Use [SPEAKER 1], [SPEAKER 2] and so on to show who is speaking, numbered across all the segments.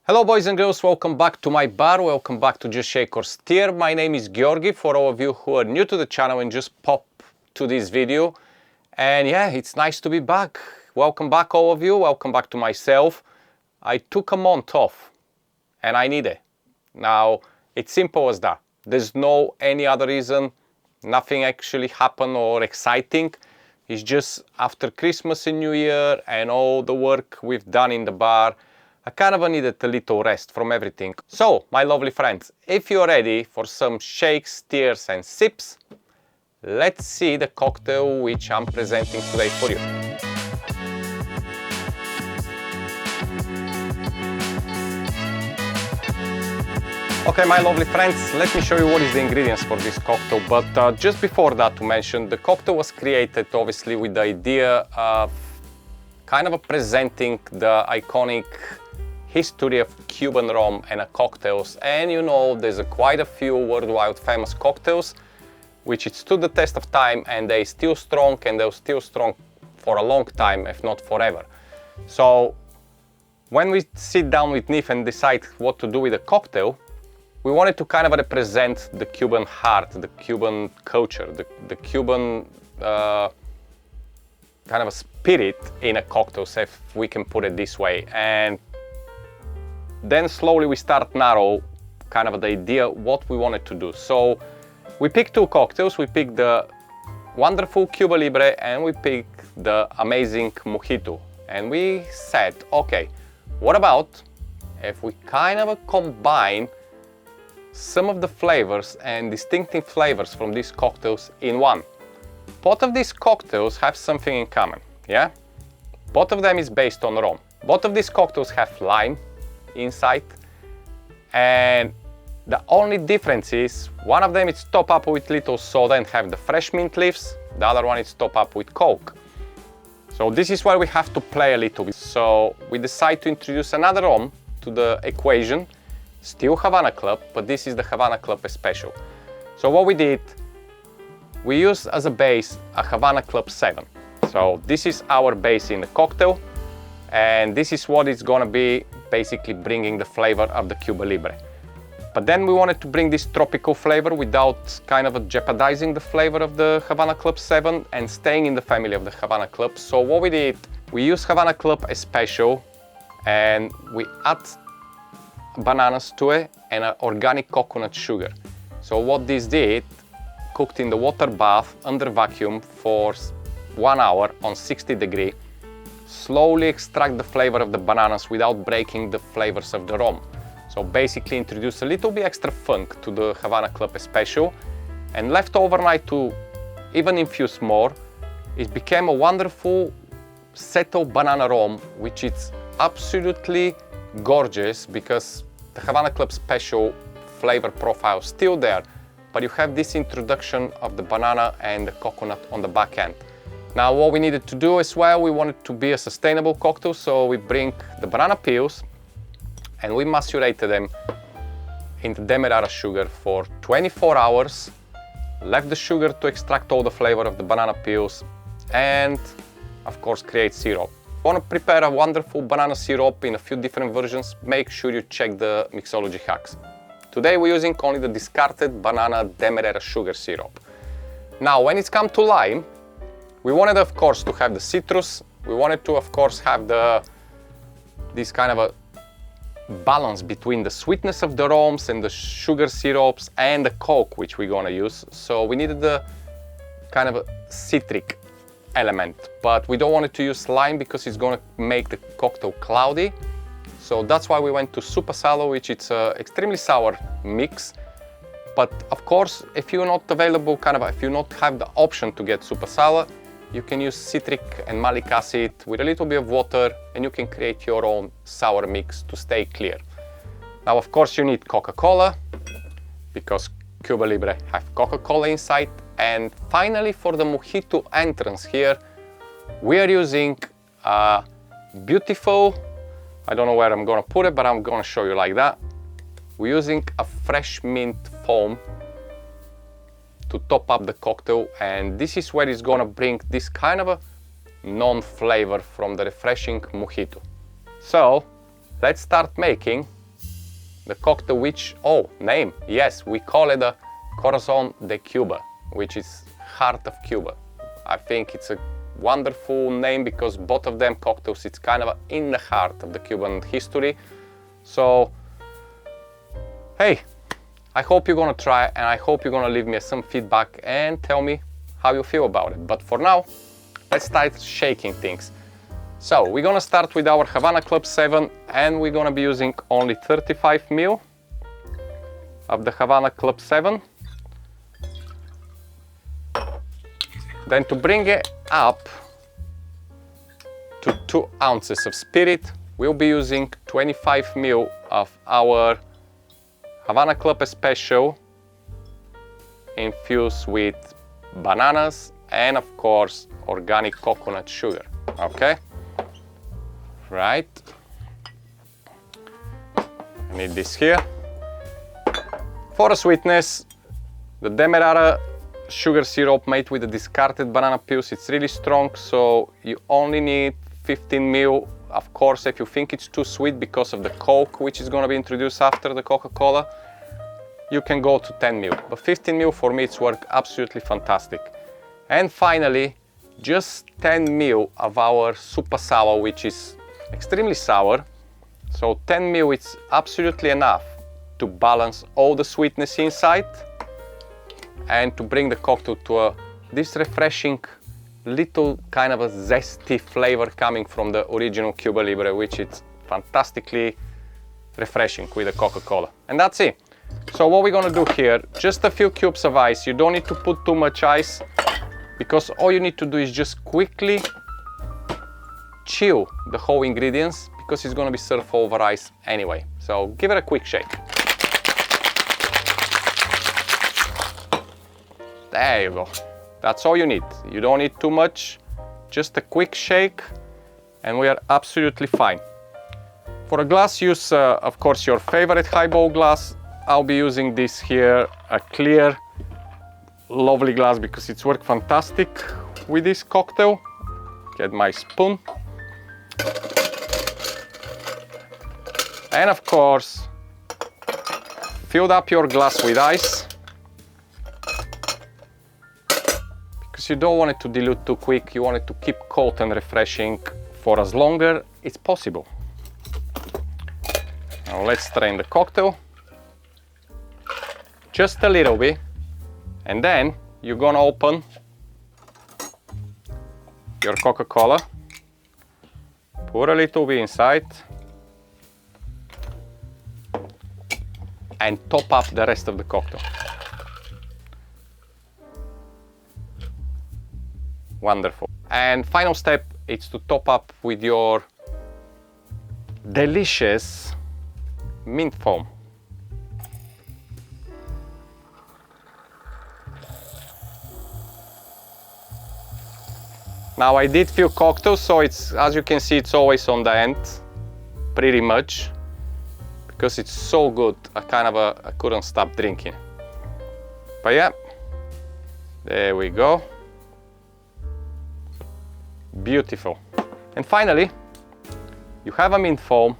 [SPEAKER 1] Hello boys and girls, welcome back to my bar, welcome back to Just Shake or Steer. My name is Georgi, for all of you who are new to the channel and just pop to this video. And yeah, it's nice to be back. Welcome back all of you, welcome back to myself. I took a month off and I need it. Now, it's simple as that. There's no any other reason, nothing actually happened or exciting. It's just after Christmas and New Year and all the work we've done in the bar, I kind of needed a little rest from everything. So, my lovely friends, if you're ready for some shakes, steers and sips, let's see the cocktail which I'm presenting today for you. Okay, my lovely friends, let me show you what is the ingredients for this cocktail. But just before that to mention, the cocktail was created obviously with the idea of kind of presenting the iconic history of Cuban rum and cocktails. And you know, there's quite a few worldwide famous cocktails which stood the test of time, and they're still strong, and they're still strong for a long time, if not forever. So when we sit down with Nif and decide what to do with a cocktail, we wanted to kind of represent the Cuban heart, the Cuban culture, the Cuban kind of a spirit in a cocktail, if we can put it this way. And then slowly we start narrow kind of the idea what we wanted to do. So we picked two cocktails. We picked the wonderful Cuba Libre and we picked the amazing Mojito. And we said, okay, what about if we kind of combine some of the flavors and distinctive flavors from these cocktails in one? Both of these cocktails have something in common, yeah? Both of them is based on rum. Both of these cocktails have lime inside, and the only difference is one of them is top up with little soda and have the fresh mint leaves, the other one is top up with Coke. So this is where we have to play a little bit. So we decide to introduce another rum to the equation, still Havana Club, but this is the Havana Club Especial. So what we did, we used as a base a Havana Club 7. So this is our base in the cocktail, and this is what it's gonna be basically bringing the flavor of the Cuba Libre. But then we wanted to bring this tropical flavor without kind of jeopardizing the flavor of the Havana Club 7 and staying in the family of the Havana Club. So what we did, we used Havana Club Especial and we add bananas to it and organic coconut sugar. So what this did, cooked in the water bath under vacuum for 1 hour on 60 degrees, slowly extract the flavor of the bananas without breaking the flavors of the rum. So basically introduce a little bit extra funk to the Havana Club Especial, and left overnight to even infuse more. It became a wonderful settled banana rum, which is absolutely gorgeous because the Havana Club Special flavor profile is still there, but you have this introduction of the banana and the coconut on the back end. Now what we needed to do as well, we wanted to be a sustainable cocktail, so we bring the banana peels and we macerated them in the demerara sugar for 24 hours, left the sugar to extract all the flavor of the banana peels and of course create syrup. If you want to prepare a wonderful banana syrup in a few different versions, make sure you check the Mixology Hacks. Today we're using only the discarded banana demerara sugar syrup. Now when it's come to lime, we wanted of course to have the citrus, we wanted to of course have this kind of a balance between the sweetness of the rums and the sugar syrups and the Coke which we're gonna use. So we needed the kind of a citric element, but we don't want to use lime because it's gonna make the cocktail cloudy. So that's why we went to Supasawa, which is an extremely sour mix. But of course, if you're not available, if you not have the option to get Supasawa, you can use citric and malic acid with a little bit of water and you can create your own sour mix to stay clear. Now of course you need Coca-Cola because Cuba Libre have Coca-Cola inside. And finally for the Mojito entrance here, we are using a beautiful, I don't know where I'm gonna put it, but I'm gonna show you like that. We're using a fresh mint foam to top up the cocktail, and this is where it's gonna bring this kind of a non-flavor from the refreshing Mojito. So let's start making the cocktail which, oh, name, yes, we call it a Corazon de Cuba, which is heart of Cuba. I think it's a wonderful name because both of them cocktails, it's kind of in the heart of the Cuban history. So, hey, I hope you're gonna try and I hope you're gonna leave me some feedback and tell me how you feel about it. But for now, let's start shaking things. So we're gonna start with our Havana Club 7 and we're gonna be using only 35 ml of the Havana Club 7. Then to bring it up to 2 ounces of spirit, we'll be using 25 ml of our Havana Club Especial infused with bananas and of course organic coconut sugar. Okay? Right. I need this here. For the sweetness, the Demerara sugar syrup made with the discarded banana peels, it's really strong, so you only need 15 ml. Of course, if you think it's too sweet because of the Coke, which is going to be introduced after the Coca-Cola, you can go to 10 ml. But 15 ml for me, it's worked absolutely fantastic. And finally, just 10 ml of our Supasawa, which is extremely sour. So 10 ml is absolutely enough to balance all the sweetness inside and to bring the cocktail to this refreshing little kind of a zesty flavor coming from the original Cuba Libre, which is fantastically refreshing with the Coca-Cola. And that's it. So what we're gonna do here, just a few cubes of ice. You don't need to put too much ice because all you need to do is just quickly chill the whole ingredients because it's gonna be served over ice anyway. So give it a quick shake. There you go. That's all you need. You don't need too much, just a quick shake and we are absolutely fine. For a glass, use of course your favorite highball glass. I'll be using this here, a clear, lovely glass because it's worked fantastic with this cocktail. Get my spoon. And of course, fill up your glass with ice because you don't want it to dilute too quick. You want it to keep cold and refreshing for as longer as possible. Now let's strain the cocktail. Just a little bit. And then you're gonna open your Coca-Cola. Pour a little bit inside. And top up the rest of the cocktail. Wonderful. And final step is to top up with your delicious mint foam. Now I did few cocktails, so it's, as you can see, it's always on the end, pretty much, because it's so good. I couldn't stop drinking. But yeah, there we go. Beautiful. And finally, you have a mint foam,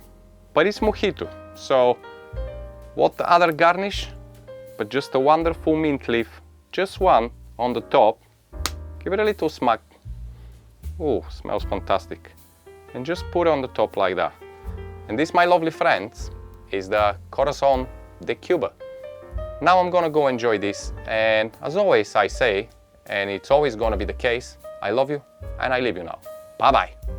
[SPEAKER 1] but it's mojito. So what other garnish but just a wonderful mint leaf, just one on the top. Give it a little smack. Oh, smells fantastic. And just put it on the top like that. And this, my lovely friends, is the Corazon de Cuba. Now I'm gonna go enjoy this, and as always I say, and it's always gonna be the case, I love you and I leave you now. Bye bye.